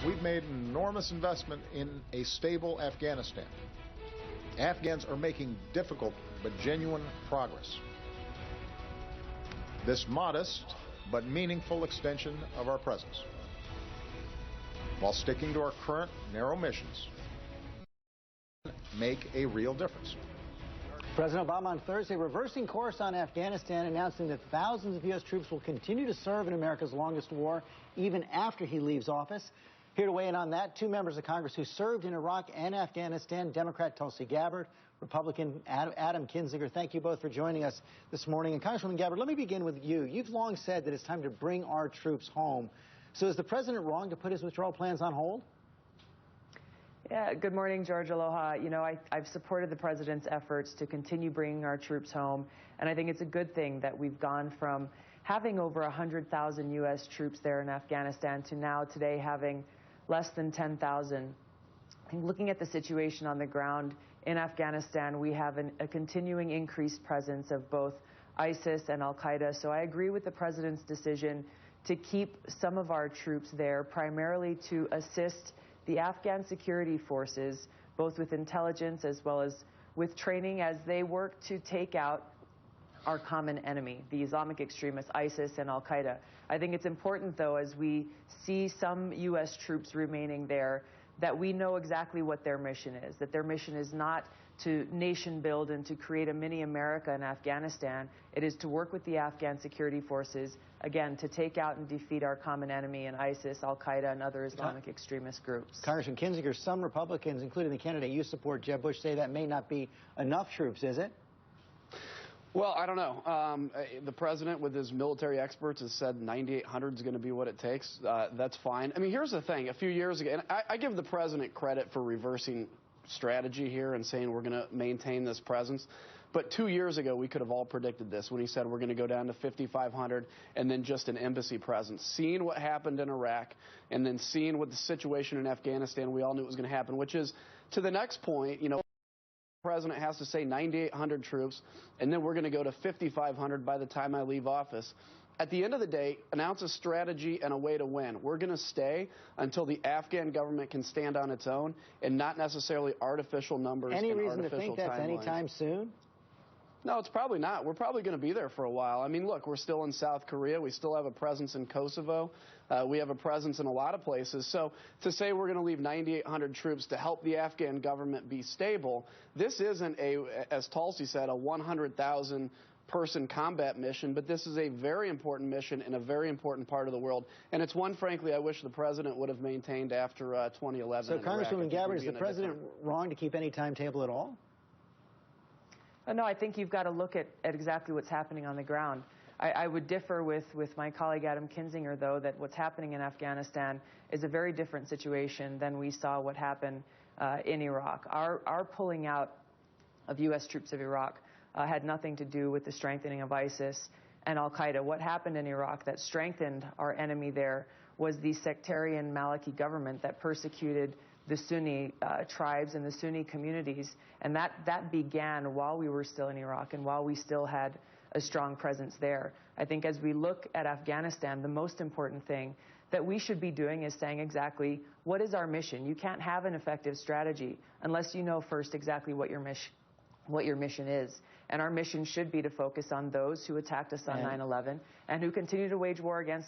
We've made an enormous investment in a stable Afghanistan. Afghans are making difficult but genuine progress. This modest but meaningful extension of our presence, while sticking to our current narrow missions, make a real difference. President Obama on Thursday reversing course on Afghanistan, announcing that thousands of U.S. troops will continue to serve in America's longest war even after he leaves office. Here to weigh in on that, two members of Congress who served in Iraq and Afghanistan, Democrat Tulsi Gabbard, Republican Adam Kinzinger. Thank you both for joining us this morning. And Congresswoman Gabbard, let me begin with you. You've long said that it's time to bring our troops home. So is the president wrong to put his withdrawal plans on hold? Yeah, good morning, George. Aloha. You know, I've supported the president's efforts to continue bringing our troops home, and I think it's a good thing that we've gone from having over 100,000 U.S. troops there in Afghanistan to now today having less than 10,000. I think looking at the situation on the ground in Afghanistan, we have a continuing increased presence of both ISIS and al-Qaeda, so I agree with the president's decision to keep some of our troops there, primarily to assist the Afghan security forces, both with intelligence as well as with training, as they work to take out our common enemy, the Islamic extremists, ISIS and al-Qaeda. I think it's important, though, as we see some U.S. troops remaining there, that we know exactly what their mission is, that their mission is not to nation build and to create a mini America in Afghanistan. It is to work with the Afghan security forces, again, to take out and defeat our common enemy in ISIS, al-Qaeda, and other Islamic extremist groups. Congressman Kinzinger, some Republicans, including the candidate you support, Jeb Bush, say that may not be enough troops, is it? Well, I don't know. The president, with his military experts, has said 9,800 is going to be what it takes. That's fine. I mean, here's the thing. A few years ago, and I give the president credit for reversing strategy here and saying we're going to maintain this presence. But 2 years ago, we could have all predicted this when he said we're going to go down to 5,500 and then just an embassy presence. Seeing what happened in Iraq and then seeing what the situation in Afghanistan, we all knew it was going to happen, which is to the next point, you know, the president has to say 9,800 troops, and then we're going to go to 5,500 by the time I leave office. At the end of the day, announce a strategy and a way to win. We're going to stay until the Afghan government can stand on its own and not necessarily artificial numbers. Any reason to think that's anytime soon? No, it's probably not. We're probably going to be there for a while. I mean, look, we're still in South Korea. We still have a presence in Kosovo. We have a presence in a lot of places. So to say we're going to leave 9,800 troops to help the Afghan government be stable, this isn't, as Tulsi said, a 100,000 person combat mission, but this is a very important mission in a very important part of the world, and it's one, frankly, I wish the president would have maintained after 2011. So, Congresswoman Gabbard, is the president wrong to keep any timetable at all? No, I think you've got to look at exactly what's happening on the ground. I would differ with my colleague Adam Kinzinger, though, that what's happening in Afghanistan is a very different situation than we saw what happened in Iraq. Our pulling out of U.S. troops of Iraq had nothing to do with the strengthening of ISIS and al-Qaeda. What happened in Iraq that strengthened our enemy there was the sectarian Maliki government that persecuted the Sunni tribes and the Sunni communities, and that began while we were still in Iraq and while we still had a strong presence there. I think as we look at Afghanistan, the most important thing that we should be doing is saying exactly what is our mission. You can't have an effective strategy unless you know first exactly what your mission is. And our mission should be to focus on those who attacked us on 9/11 and who continue to wage war against us.